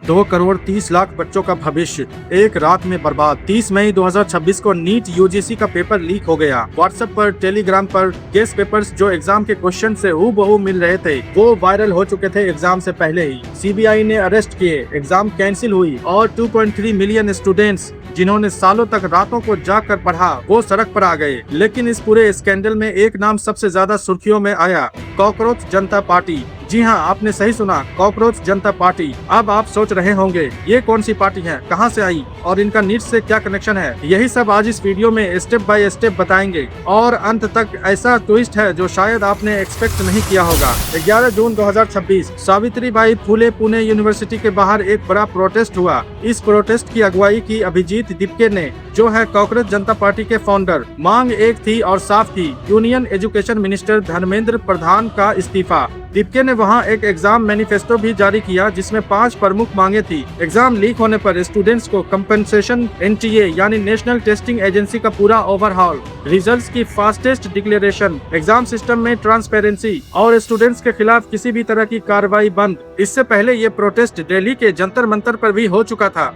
2 करोड़ 30 लाख बच्चों का भविष्य एक रात में बर्बाद। 30 मई 2026 को नीट यूजीसी का पेपर लीक हो गया। व्हाट्सएप पर, टेलीग्राम पर गेस्ट पेपर्स जो एग्जाम के क्वेश्चन से हूबहू मिल रहे थे वो वायरल हो चुके थे एग्जाम से पहले ही। सीबीआई ने अरेस्ट किए, एग्जाम कैंसिल हुई और 2.3 मिलियन स्टूडेंट्स जिन्होंने सालों तक रातों को जाकर पढ़ा वो सड़क पर आ गए। लेकिन इस पूरे स्कैंडल में एक नाम सबसे ज्यादा सुर्खियों में आया, कॉकरोच जनता पार्टी। जी हाँ, आपने सही सुना, कॉकरोच जनता पार्टी। अब आप सोच रहे होंगे ये कौन सी पार्टी है, कहां से आई और इनका नीट से क्या कनेक्शन है। यही सब आज इस वीडियो में स्टेप बाय स्टेप बताएंगे और अंत तक ऐसा ट्विस्ट है जो शायद आपने एक्सपेक्ट नहीं किया होगा। 11 जून 2026 सावित्रीबाई फुले पुणे यूनिवर्सिटी के बाहर एक बड़ा प्रोटेस्ट हुआ। इस प्रोटेस्ट की अगुवाई की अभिजीत दीपके ने, जो है कॉकरोच जनता पार्टी के फाउंडर। मांग एक थी और साफ थी, union education minister Dharmendra Pradhan का इस्तीफा। दीपके ने वहां एक एग्जाम मैनिफेस्टो भी जारी किया जिसमें 5 प्रमुख मांगे थी। एग्जाम लीक होने पर स्टूडेंट्स को कंपनसेशन, एनटीए यानी नेशनल टेस्टिंग एजेंसी का पूरा ओवरहॉल, रिजल्ट्स की फास्टेस्ट डिक्लेरेशन, एग्जाम सिस्टम में ट्रांसपेरेंसी और स्टूडेंट्स के खिलाफ किसी भी तरह की कार्रवाई बंद। इससे पहले ये प्रोटेस्ट दिल्ली के जंतर मंतर पर भी हो चुका था।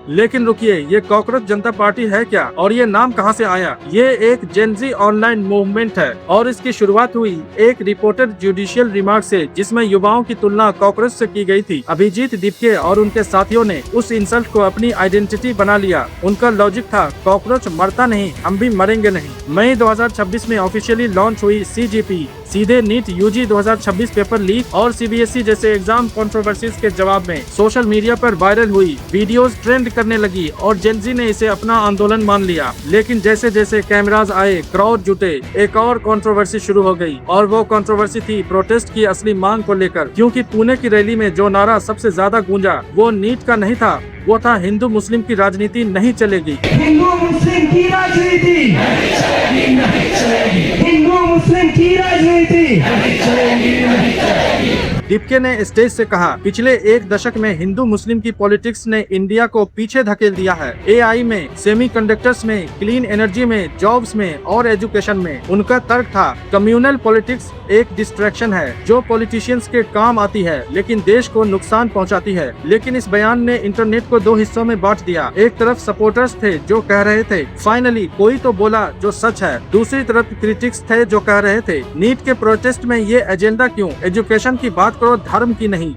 लेकिन रुकिए, ये कॉकरोच जनता पार्टी है क्या और ये नाम कहां से आया? ये एक जेनजी ऑनलाइन मूवमेंट है और इसकी शुरुआत हुई एक रिपोर्टेड जुडिशियल रिमार्क से जिसमें युवाओं की तुलना कॉकरोच से की गई थी। अभिजीत दीपके और उनके साथियों ने उस इंसल्ट को अपनी आइडेंटिटी बना लिया। उनका लॉजिक था, कॉकरोच मरता नहीं, हम भी मरेंगे नहीं। मई 2026 में ऑफिशियली लॉन्च हुई सीजीपी, सीधे नीट यूजी 2026 पेपर लीक और सीबीएसई जैसे एग्जाम कंट्रोवर्सीज के जवाब में सोशल मीडिया पर वायरल हुई। वीडियोस ट्रेंड करने लगी और जेनजी ने इसे अपना आंदोलन मान लिया। लेकिन जैसे जैसे कैमरास आए, क्राउड जुटे, एक और कंट्रोवर्सी शुरू हो गई और वो कंट्रोवर्सी थी प्रोटेस्ट की असली मांग को लेकर। क्योंकि पुणे की रैली में जो नारा सबसे ज्यादा गूंजा वो नीट का नहीं था, वो था हिंदू मुस्लिम की राजनीति नहीं चलेगी। हिंदू मुस्लिम की राजनीति नहीं चलेगी, नहीं चलेगी। हिंदू मुस्लिम की राजनीति नहीं चलेगी, नहीं चलेगी। दीपके ने स्टेज से कहा, पिछले एक दशक में हिंदू मुस्लिम की पॉलिटिक्स ने इंडिया को पीछे धकेल दिया है। एआई में, सेमीकंडक्टर्स में, क्लीन एनर्जी में, जॉब्स में और एजुकेशन में। उनका तर्क था, कम्युनल पॉलिटिक्स एक डिस्ट्रैक्शन है जो पॉलिटिशियंस के काम आती है लेकिन देश को नुकसान पहुंचाती है। लेकिन इस बयान ने इंटरनेट को 2 हिस्सों में बांट दिया। एक तरफ सपोर्टर्स थे जो कह रहे थे फाइनली कोई तो बोला जो सच है, दूसरी तरफ क्रिटिक्स थे जो कह रहे थे नीट के प्रोटेस्ट में ये एजेंडा क्यों, एजुकेशन की बात करो, धर्म की नहीं।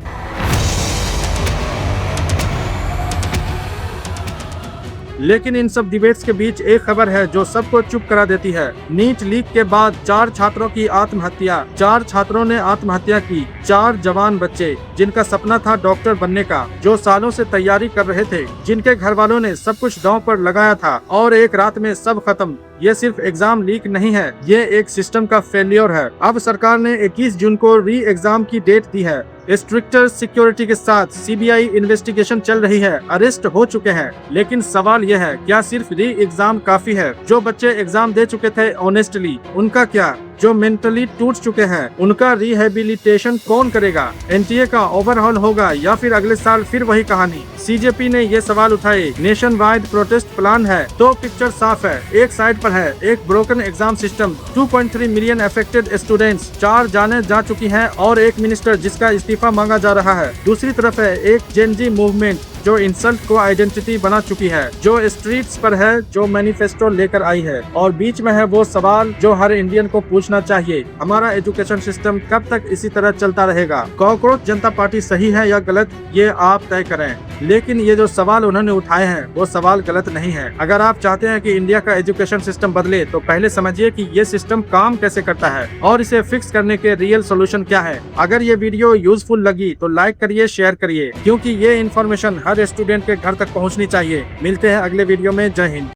लेकिन इन सब डिबेट्स के बीच एक खबर है जो सबको चुप करा देती है। नीट लीक के बाद 4 छात्रों की आत्महत्या। 4 छात्रों ने आत्महत्या की। 4 जवान बच्चे जिनका सपना था डॉक्टर बनने का, जो सालों से तैयारी कर रहे थे, जिनके घर वालों ने सब कुछ दांव पर लगाया था और एक रात में सब खत्म। ये सिर्फ एग्जाम लीक नहीं है, ये एक सिस्टम का फेलियर है। अब सरकार ने 21 जून को री एग्जाम की डेट दी है। स्ट्रिक्टर सिक्योरिटी के साथ सीबीआई इन्वेस्टिगेशन चल रही है, अरेस्ट हो चुके हैं। लेकिन सवाल यह है, क्या सिर्फ री एग्जाम काफी है? जो बच्चे एग्जाम दे चुके थे ऑनेस्टली, उनका क्या? जो मेंटली टूट चुके हैं, उनका रिहेबिलिटेशन कौन करेगा? एनटीए का ओवरहॉल होगा या फिर अगले साल फिर वही कहानी? सीजेपी ने ये सवाल उठाए। नेशन वाइड प्रोटेस्ट प्लान है तो पिक्चर साफ है। एक साइड पर है एक broken exam system, 2.3 million affected students, 4 जाने जा चुकी हैं और एक मिनिस्टर जिसका इस्तीफा मांगा जा रहा है। दूसरी तरफ है एक जेनजी मूवमेंट जो इंसल्ट को आइडेंटिटी बना चुकी है, जो स्ट्रीट्स पर है, जो मैनिफेस्टो लेकर आई है। और बीच में है वो सवाल जो हर इंडियन को पूछना चाहिए, हमारा एजुकेशन सिस्टम कब तक इसी तरह चलता रहेगा? कॉकरोच जनता पार्टी सही है या गलत, ये आप तय करें। लेकिन ये जो सवाल उन्होंने उठाए हैं वो सवाल गलत नहीं है। अगर आप चाहते हैं कि इंडिया का एजुकेशन सिस्टम बदले तो पहले समझिए कि ये सिस्टम काम कैसे करता है और इसे फिक्स करने के रियल सोल्यूशन क्या है। अगर ये वीडियो यूजफुल लगी तो लाइक करिए, शेयर करिए, क्योंकि ये इन्फॉर्मेशन हर स्टूडेंट के घर तक पहुंचनी चाहिए। मिलते हैं अगले वीडियो में। जय हिंद।